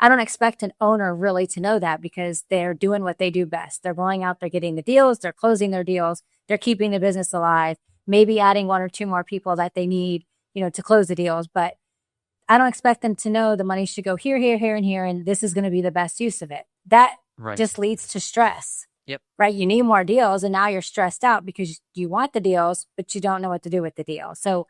I don't expect an owner really to know that because they're doing what they do best. They're going out, they're getting the deals, they're closing their deals, they're keeping the business alive, maybe adding one or two more people that they need, to close the deals. But I don't expect them to know the money should go here, here, here, and here, and this is going to be the best use of it. That just leads to stress. Yep. Right? You need more deals, and now you're stressed out because you want the deals, but you don't know what to do with the deal. So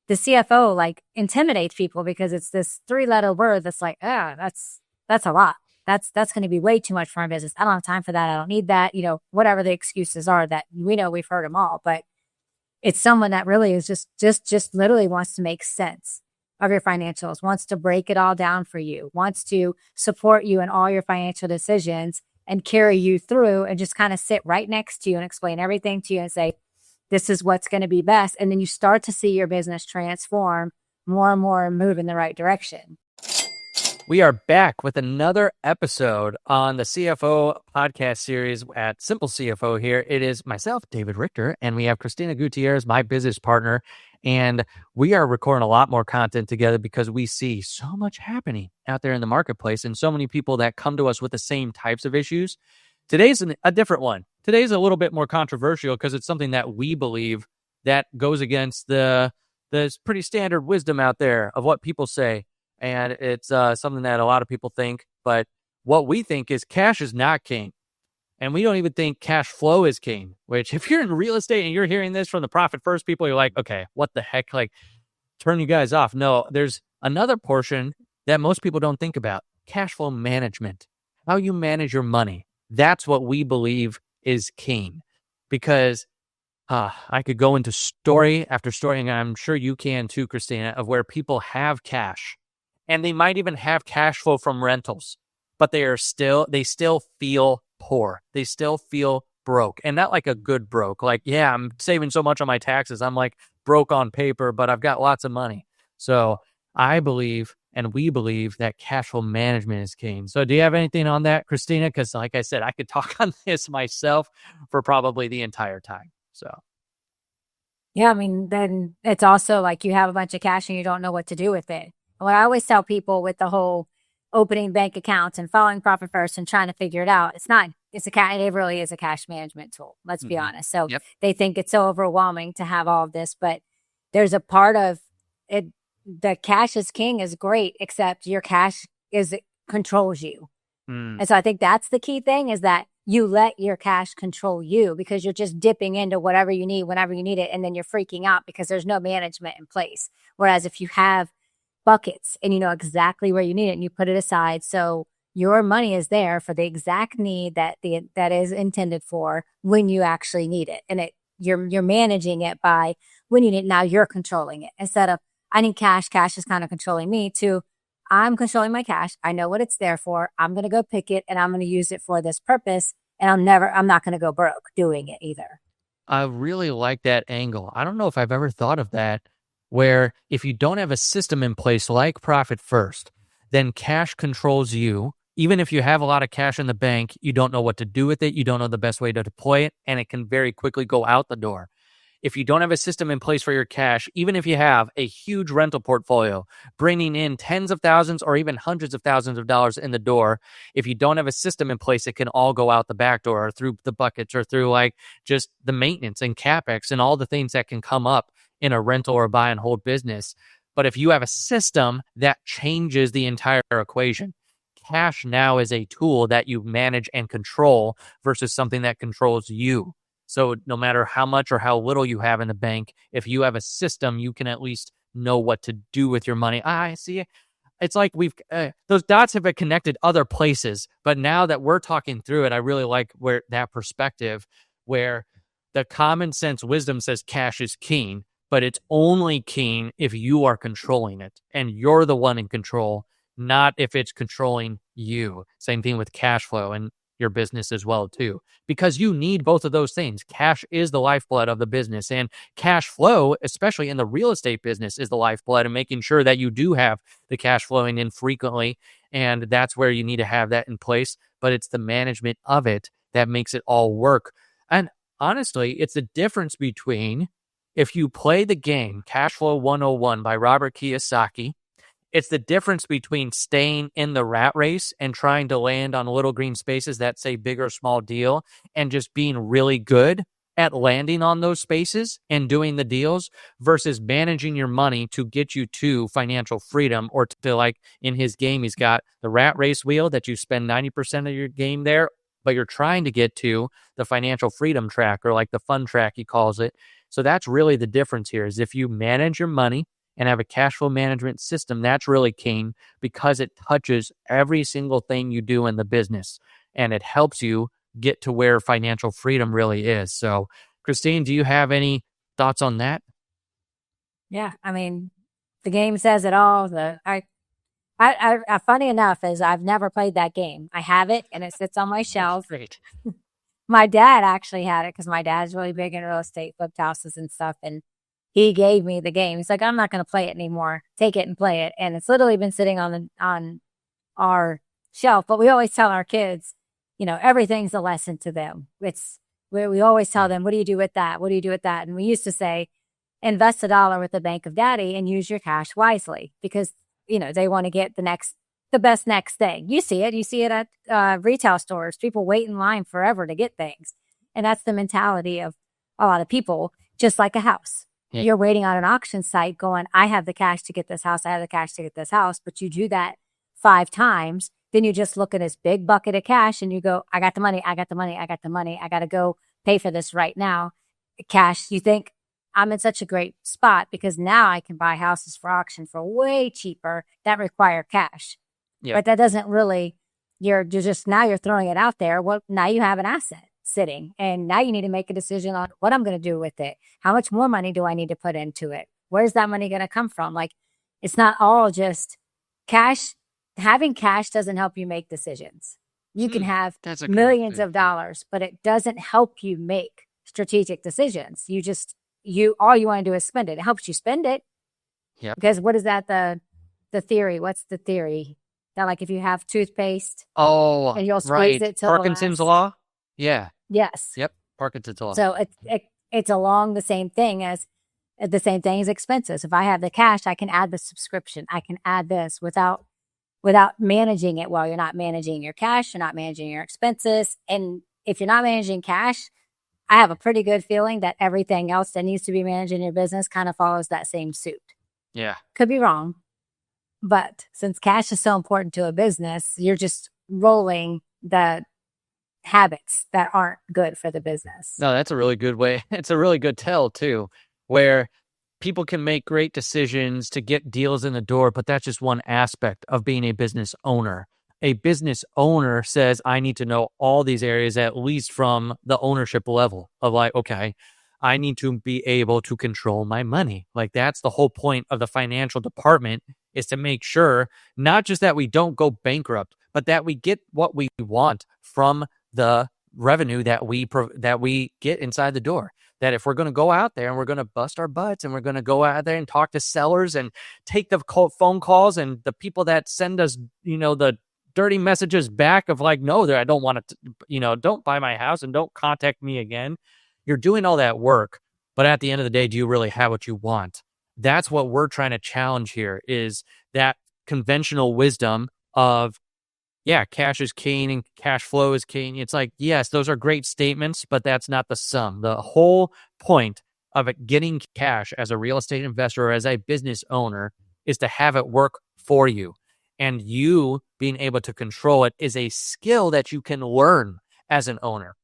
the CFO intimidates people because it's this 3-letter word that's like, that's a lot. That's going to be way too much for my business. I don't have time for that. I don't need that. Whatever the excuses are that we know, we've heard them all, but it's someone that really is just literally wants to make sense of your financials, wants to break it all down for you, wants to support you in all your financial decisions and carry you through and just kind of sit right next to you and explain everything to you and say, this is what's going to be best. And then you start to see your business transform more and more and move in the right direction. We are back with another episode on the CFO podcast series at Simple CFO here. It is myself, David Richter, and we have Christina Gutierrez, my business partner. And we are recording a lot more content together because we see so much happening out there in the marketplace and so many people that come to us with the same types of issues. Today's a different one. Today's a little bit more controversial because it's something that we believe that goes against the pretty standard wisdom out there of what people say. And it's something that a lot of people think, but what we think is cash is not king. And we don't even think cash flow is king, which if you're in real estate and you're hearing this from the profit first people, you're like, okay, what the heck? Turn you guys off. No, there's another portion that most people don't think about. Cash flow management, how you manage your money. That's what we believe is king, because I could go into story after story, and I'm sure you can too, Christina, of where people have cash and they might even have cash flow from rentals, but they still feel poor. They still feel broke, and not like a good broke. I'm saving so much on my taxes. I'm broke on paper, but I've got lots of money. So I believe, and we believe, that cash flow management is king. So do you have anything on that, Christina? Because like I said, I could talk on this myself for probably the entire time. So. Yeah, then it's also you have a bunch of cash and you don't know what to do with it. What I always tell people with the whole opening bank accounts and following profit first and trying to figure it out, it really is a cash management tool. Let's be honest. So They think it's so overwhelming to have all of this, but there's a part of it. The cash is king is great, except your cash controls you. And so I think that's the key thing, is that you let your cash control you, because you're just dipping into whatever you need whenever you need it. And then you're freaking out because there's no management in place. Whereas if you have buckets and you know exactly where you need it and you put it aside, so your money is there for the exact need that is intended for when you actually need it. And you're managing it by when you need it. Now you're controlling it, instead of I need cash is kind of controlling me, to I'm controlling my cash. I know what it's there for. I'm going to go pick it and I'm going to use it for this purpose. And I'm not going to go broke doing it either. I really like that angle. I don't know if I've ever thought of that, where if you don't have a system in place like Profit First, then cash controls you. Even if you have a lot of cash in the bank, you don't know what to do with it. You don't know the best way to deploy it, and it can very quickly go out the door. If you don't have a system in place for your cash, even if you have a huge rental portfolio bringing in tens of thousands or even hundreds of thousands of dollars in the door, if you don't have a system in place, it can all go out the back door, or through the buckets, or through just the maintenance and CapEx and all the things that can come up in a rental or buy and hold business. But if you have a system, that changes the entire equation. Cash now is a tool that you manage and control versus something that controls you. So no matter how much or how little you have in the bank, if you have a system, you can at least know what to do with your money. I see. It's like those dots have been connected other places, but now that we're talking through it, I really like where that perspective, where the common sense wisdom says cash is king, but it's only king if you are controlling it and you're the one in control, not if it's controlling you. Same thing with cash flow and your business as well too, because you need both of those things. Cash is the lifeblood of the business, and cash flow, especially in the real estate business, is the lifeblood, and making sure that you do have the cash flowing in frequently. And that's where you need to have that in place, but it's the management of it that makes it all work. And honestly, it's the difference between, if you play the game Cashflow 101 by Robert Kiyosaki, It's the difference between staying in the rat race and trying to land on little green spaces that say big or small deal and just being really good at landing on those spaces and doing the deals versus managing your money to get you to financial freedom, or to, like in his game, he's got the rat race wheel that you spend 90% of your game there, but you're trying to get to the financial freedom track, or like the fun track, he calls it. So that's really the difference here, is if you manage your money and have a cash flow management system, that's really keen, because it touches every single thing you do in the business and it helps you get to where financial freedom really is. So, Christine, do you have any thoughts on that? Yeah, I mean, the game says it all. Funny enough is I've never played that game. I have it and it sits on my shelf. Great. My dad actually had it because my dad's really big in real estate, flipped houses and stuff, and he gave me the game. He's like, I'm not going to play it anymore. Take it and play it. And it's literally been sitting on our shelf. But we always tell our kids, everything's a lesson to them. It's where we always tell them, what do you do with that? What do you do with that? And we used to say, invest $1 with the Bank of Daddy and use your cash wisely, because, they want to get the best next thing. You see it at retail stores. People wait in line forever to get things. And that's the mentality of a lot of people, just like a house. Yeah. You're waiting on an auction site going, I have the cash to get this house. I have the cash to get this house. But you do that 5 times. Then you just look at this big bucket of cash and you go, I got the money. I got the money. I got the money. I got to go pay for this right now. Cash, you think, I'm in such a great spot because now I can buy houses for auction for way cheaper that require cash. Yep. But that doesn't really, you're throwing it out there. Well, now you have an asset sitting, and now you need to make a decision on what I'm going to do with it. How much more money do I need to put into it? Where's that money going to come from? Like, it's not all just cash. Having cash doesn't help you make decisions. You can have millions of dollars, but it doesn't help you make strategic decisions. All you want to do is spend it. It helps you spend it. Yeah. Because what is that? The theory. What's the theory? That, like, if you have toothpaste, and you'll squeeze it till Parkinson's law. Yeah. Yes. Yep. Parkinson's law. So it's along the same thing as expenses. If I have the cash, I can add the subscription. I can add this without managing it. Well, you're not managing your cash. You're not managing your expenses. And if you're not managing cash, I have a pretty good feeling that everything else that needs to be managed in your business kind of follows that same suit. Yeah. Could be wrong. But since cash is so important to a business, you're just rolling the habits that aren't good for the business. No, that's a really good way. It's a really good tell too, where people can make great decisions to get deals in the door, but that's just one aspect of being a business owner. A business owner says, I need to know all these areas, at least from the ownership level of, like, okay, I need to be able to control my money. Like, that's the whole point of the financial department, is to make sure not just that we don't go bankrupt, but that we get what we want from the revenue that we get inside the door. That if we're going to go out there and we're going to bust our butts and we're going to go out there and talk to sellers and take the phone calls and the people that send us, the dirty messages back of like, no, I don't want to, don't buy my house and don't contact me again. You're doing all that work, but at the end of the day, do you really have what you want? That's what we're trying to challenge here, is that conventional wisdom of, yeah, cash is king and cash flow is king. It's like, yes, those are great statements, but that's not the sum. The whole point of it getting cash as a real estate investor or as a business owner is to have it work for you. And you being able to control it is a skill that you can learn as an owner.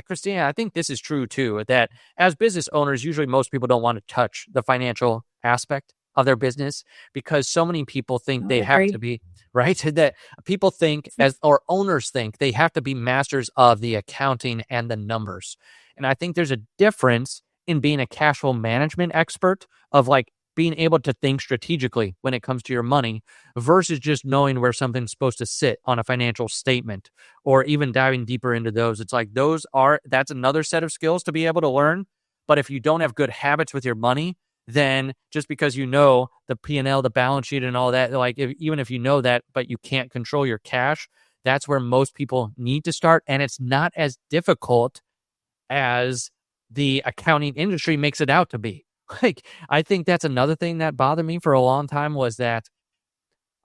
Christina, I think this is true too, that as business owners, usually most people don't want to touch the financial aspect of their business because so many people think they have to be, right? That people think, or owners think, they have to be masters of the accounting and the numbers. And I think there's a difference in being a cash flow management expert, of like being able to think strategically when it comes to your money, versus just knowing where something's supposed to sit on a financial statement, or even diving deeper into those. It's like that's another set of skills to be able to learn. But if you don't have good habits with your money, then just because you know the P&L, the balance sheet and all that, like even if you know that, but you can't control your cash, that's where most people need to start. And it's not as difficult as the accounting industry makes it out to be. Like, I think that's another thing that bothered me for a long time, was that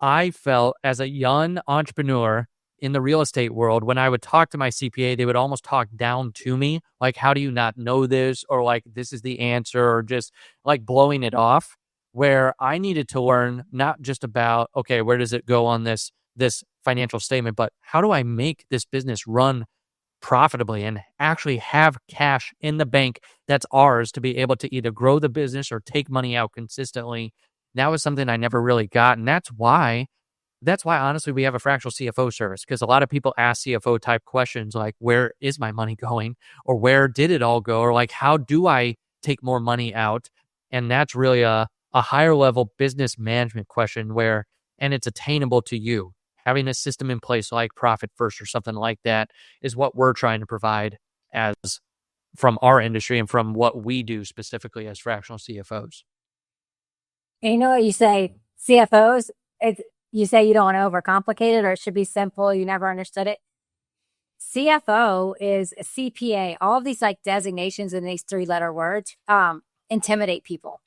I felt as a young entrepreneur in the real estate world, when I would talk to my CPA, they would almost talk down to me. Like, how do you not know this? Or like, this is the answer, or just like blowing it off, where I needed to learn not just about, okay, where does it go on this financial statement, but how do I make this business run profitably and actually have cash in the bank that's ours to be able to either grow the business or take money out consistently. That was something I never really got. And that's why honestly we have a fractional CFO service, because a lot of people ask CFO type questions like, where is my money going? Or where did it all go? Or like, how do I take more money out? And that's really a higher level business management question and it's attainable to you. Having a system in place like Profit First or something like that is what we're trying to provide as from our industry and from what we do specifically as fractional CFOs. And you know what you say, CFOs, you say you don't want to overcomplicate it, or it should be simple. You never understood it. CFO is a CPA. All of these like designations in these 3-letter words intimidate people.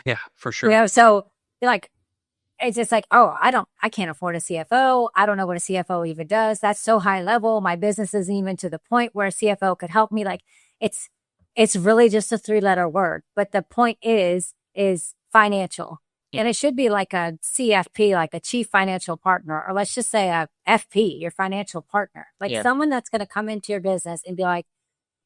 Yeah, for sure. You know, so like, it's just like, oh, I can't afford a CFO. I don't know what a CFO even does. That's so high level. My business isn't even to the point where a CFO could help me. Like, it's really just a 3-letter word. But the point is financial. Yeah. And it should be like a CFP, like a chief financial partner, or let's just say a FP, your financial partner, like someone that's going to come into your business and be like,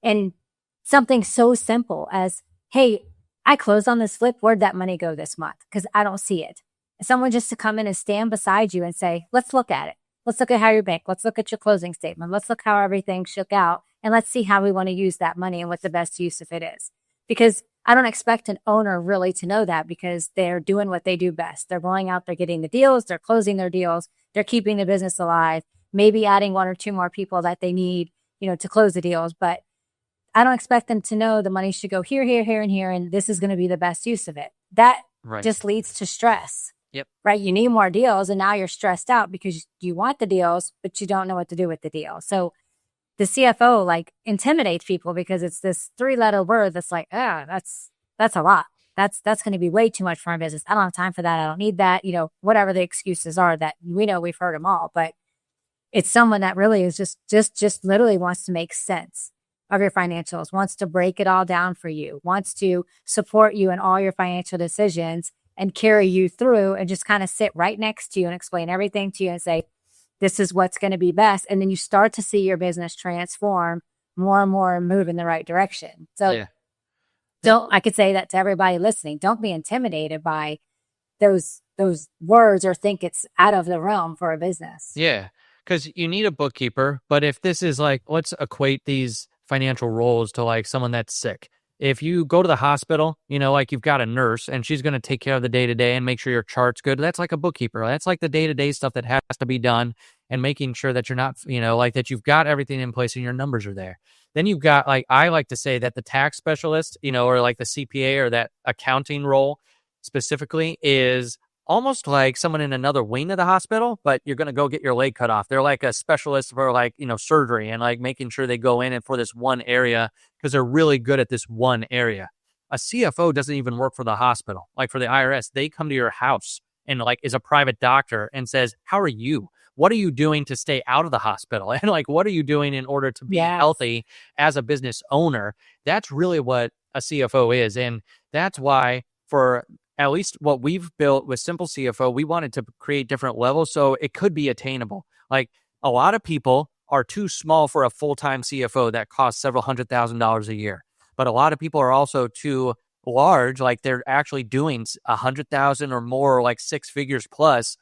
and something so simple as, hey, I closed on this flip. Where'd that money go this month? Because I don't see it. Someone just to come in and stand beside you and say, let's look at it. Let's look at how your bank, let's look at your closing statement. Let's look how everything shook out. And let's see how we want to use that money and what the best use of it is. Because I don't expect an owner really to know that, because they're doing what they do best. They're going out, they're getting the deals, they're closing their deals, they're keeping the business alive, maybe adding 1 or 2 more people that they need, to close the deals. But I don't expect them to know the money should go here, here, here, and here, and this is going to be the best use of it. That just leads to stress. Yep. Right. You need more deals, and now you're stressed out because you want the deals, but you don't know what to do with the deal. So the CFO like intimidates people because it's this 3-letter word that's like, that's a lot. That's going to be way too much for my business. I don't have time for that. I don't need that. Whatever the excuses are that we know, we've heard them all, but it's someone that really is just literally wants to make sense of your financials, wants to break it all down for you, wants to support you in all your financial decisions and carry you through, and just kind of sit right next to you and explain everything to you and say, this is what's going to be best. And then you start to see your business transform more and more and move in the right direction. So I could say that to everybody listening, don't be intimidated by those words or think it's out of the realm for a business. Yeah. Because you need a bookkeeper. But if this is like, let's equate these financial roles to like someone that's sick. If you go to the hospital, like you've got a nurse and she's going to take care of the day-to-day and make sure your chart's good. That's like a bookkeeper. That's like the day-to-day stuff that has to be done and making sure that you're not, like that you've got everything in place and your numbers are there. Then you've got, like, I like to say that the tax specialist, or like the CPA or that accounting role specifically is almost like someone in another wing of the hospital, but you're going to go get your leg cut off. They're like a specialist for like, surgery and like making sure they go in and for this one area because they're really good at this one area. A CFO doesn't even work for the hospital. Like for the IRS, they come to your house and like is a private doctor and says, how are you? What are you doing to stay out of the hospital? And like, what are you doing in order to be healthy as a business owner? That's really what a CFO is. And that's why for at least what we've built with Simple CFO, we wanted to create different levels so it could be attainable. Like a lot of people are too small for a full-time CFO that costs several $100,000 a year. But a lot of people are also too large, like they're actually doing 100,000 or more, like 6 figures plus,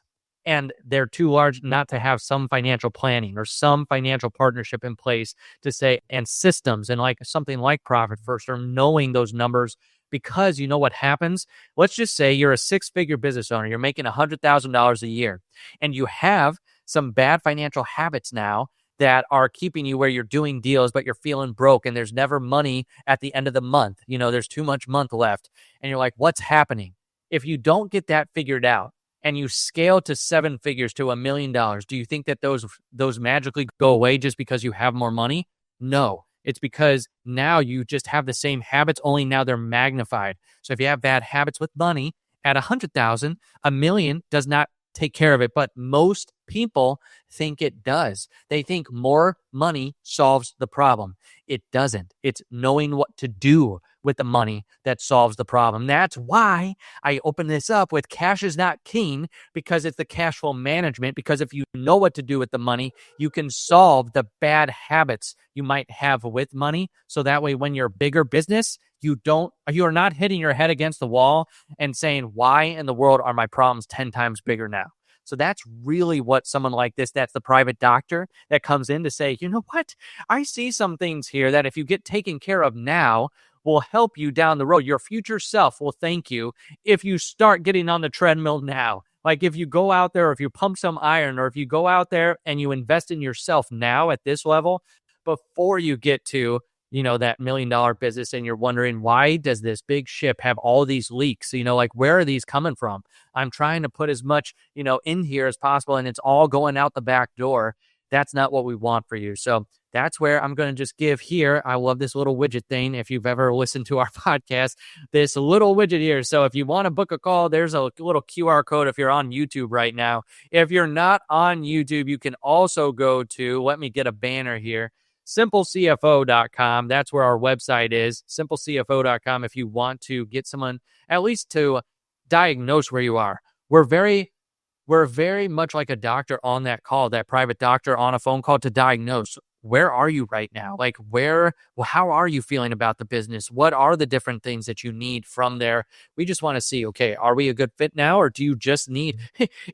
and they're too large not to have some financial planning or some financial partnership in place to say, and systems and like something like Profit First or knowing those numbers. Because you know what happens? Let's just say you're a 6-figure business owner. You're making $100,000 a year and you have some bad financial habits now that are keeping you where you're doing deals, but you're feeling broke and there's never money at the end of the month. There's too much month left and you're like, what's happening? If you don't get that figured out and you scale to 7 figures to $1 million, do you think that those magically go away just because you have more money? No. It's because now you just have the same habits, only now they're magnified. So if you have bad habits with money at 100,000, $1 million does not take care of it. But most people think it does. They think more money solves the problem. It doesn't. It's knowing what to do with the money that solves the problem. That's why I open this up with cash is not king, because it's the cash flow management. Because if you know what to do with the money, you can solve the bad habits you might have with money. So that way, when you're a bigger business, you are not hitting your head against the wall and saying, why in the world are my problems 10 times bigger now? So that's really what someone like this, that's the private doctor that comes in to say, you know what? I see some things here that if you get taken care of now, will help you down the road. Your future self will thank you if you start getting on the treadmill now. Like if you go out there, or if you pump some iron, or if you go out there and you invest in yourself now at this level, before you get to, that $1 million business, and you're wondering, why does this big ship have all these leaks? Like, where are these coming from? I'm trying to put as much, in here as possible, and it's all going out the back door. That's not what we want for you. So that's where I'm going to just give here. I love this little widget thing. If you've ever listened to our podcast, this little widget here. So if you want to book a call, there's a little QR code if you're on YouTube right now. If you're not on YouTube, you can also go to, let me get a banner here, simplecfo.com. That's where our website is, simplecfo.com, if you want to get someone at least to diagnose where you are. We're very much like a doctor on that call, that private doctor on a phone call, to diagnose, where are you right now? Like how are you feeling about the business? What are the different things that you need from there? We just want to see, okay, are we a good fit now? Or do you just need,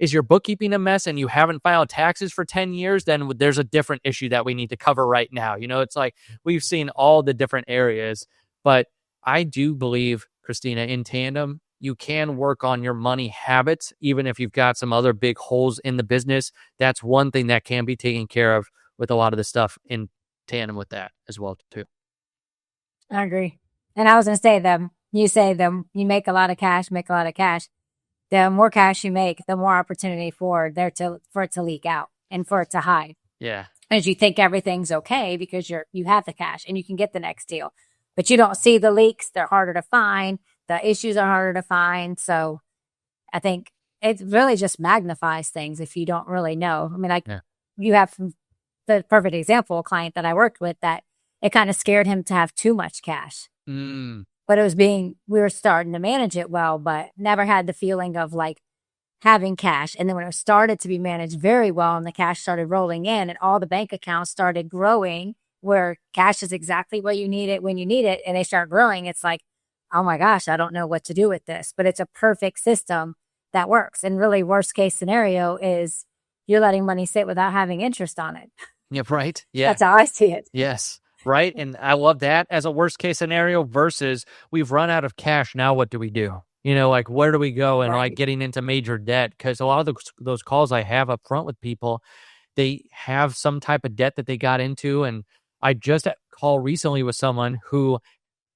is your bookkeeping a mess and you haven't filed taxes for 10 years? Then there's a different issue that we need to cover right now. It's like we've seen all the different areas, but I do believe, Christina, in tandem, you can work on your money habits, even if you've got some other big holes in the business. That's one thing that can be taken care of with a lot of the stuff in tandem with that as well, too. I agree. And I was going to say you make a lot of cash, the more cash you make, the more opportunity for it to leak out and for it to hide. Yeah. As you think everything's okay because you have the cash and you can get the next deal, but you don't see the leaks. They're harder to find. The issues are harder to find. So I think it really just magnifies things if you don't really know. I mean, You have the perfect example, a client that I worked with, that it kind of scared him to have too much cash. But we were starting to manage it well, but never had the feeling of like having cash. And then when it started to be managed very well and the cash started rolling in and all the bank accounts started growing, where cash is exactly what you need it when you need it, and they start growing, it's like, oh my gosh, I don't know what to do with this. But it's a perfect system that works. And really, worst case scenario is you're letting money sit without having interest on it. Yeah, right. Yeah. That's how I see it. Yes. Right. And I love that as a worst case scenario versus we've run out of cash. Now what do we do? Like where do we go? And like getting into major debt, because a lot of those calls I have up front with people, they have some type of debt that they got into. And I just had a call recently with someone who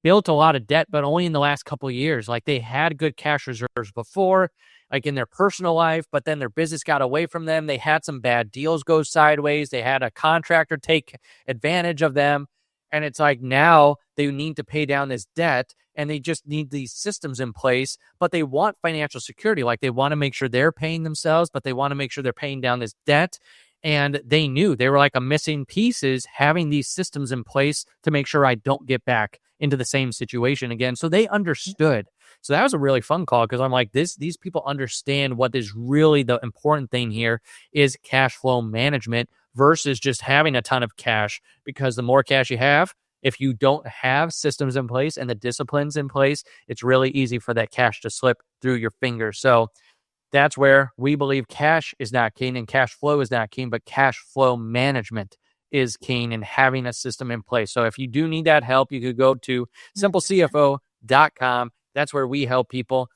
built a lot of debt, but only in the last couple of years. Like they had good cash reserves before, like in their personal life, but then their business got away from them. They had some bad deals go sideways. They had a contractor take advantage of them. And it's like now they need to pay down this debt and they just need these systems in place, but they want financial security. Like they want to make sure they're paying themselves, but they want to make sure they're paying down this debt. And they knew they were like a missing pieces, having these systems in place to make sure I don't get back into the same situation again. So they understood. So that was a really fun call because I'm like, these people understand what is really the important thing here is cash flow management versus just having a ton of cash, because the more cash you have, if you don't have systems in place and the disciplines in place, it's really easy for that cash to slip through your fingers. So that's where we believe cash is not king and cash flow is not king, but cash flow management is king and having a system in place. So if you do need that help, you could go to simplecfo.com. That's where we help people.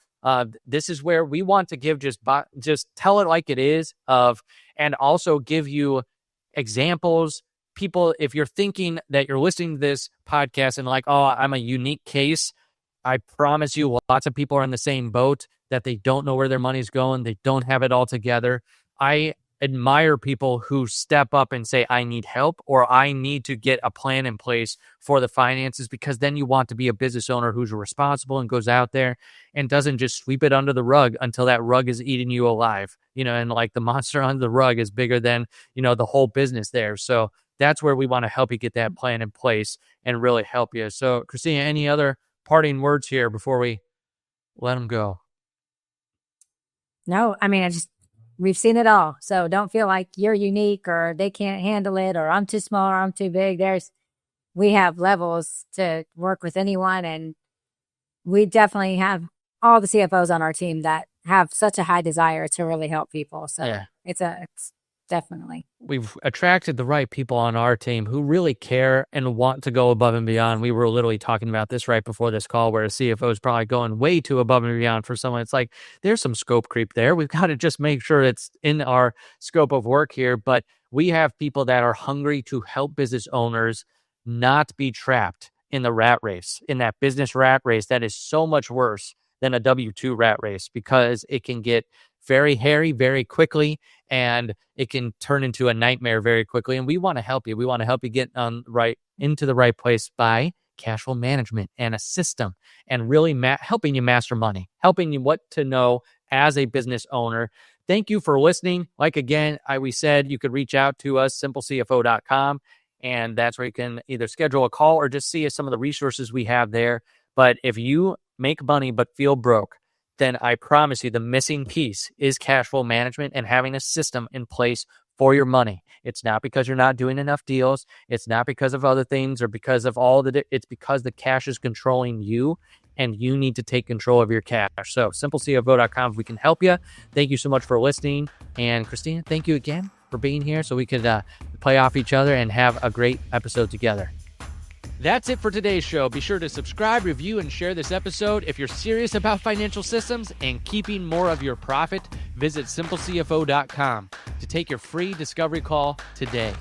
This is where we want to give just tell it like it is and also give you examples. People, if you're thinking that you're listening to this podcast and like, oh, I'm a unique case, I promise you lots of people are in the same boat, that they don't know where their money's going. They don't have it all together. I admire people who step up and say, I need help, or I need to get a plan in place for the finances, because then you want to be a business owner who's responsible and goes out there and doesn't just sweep it under the rug until that rug is eating you alive, and like the monster under the rug is bigger than, the whole business there. So that's where we want to help you get that plan in place and really help you. So Christina, any other parting words here before we let them go? No, I mean, we've seen it all. So don't feel like you're unique or they can't handle it or I'm too small or I'm too big. We have levels to work with anyone. And we definitely have all the CFOs on our team that have such a high desire to really help people. So Yeah. it's definitely. We've attracted the right people on our team who really care and want to go above and beyond. We were literally talking about this right before this call, where a CFO is probably going way too above and beyond for someone. It's like, there's some scope creep there. We've got to just make sure it's in our scope of work here. But we have people that are hungry to help business owners not be trapped in the rat race, in that business rat race that is so much worse than a W-2 rat race, because it can get very hairy very quickly, and it can turn into a nightmare very quickly. And we want to help you. We want to help you get into the right place by cash flow management and a system, and really helping you master money, helping you what to know as a business owner. Thank you for listening. Like, again, we said you could reach out to us, simplecfo.com, and that's where you can either schedule a call or just see some of the resources we have there. But if you make money but feel broke, then I promise you the missing piece is cash flow management and having a system in place for your money. It's not because you're not doing enough deals. It's not because of other things or because of it's because the cash is controlling you, and you need to take control of your cash. So simplecfo.com, if we can help you. Thank you so much for listening. And Christina, thank you again for being here so we could play off each other and have a great episode together. That's it for today's show. Be sure to subscribe, review, and share this episode. If you're serious about financial systems and keeping more of your profit, visit simplecfo.com to take your free discovery call today.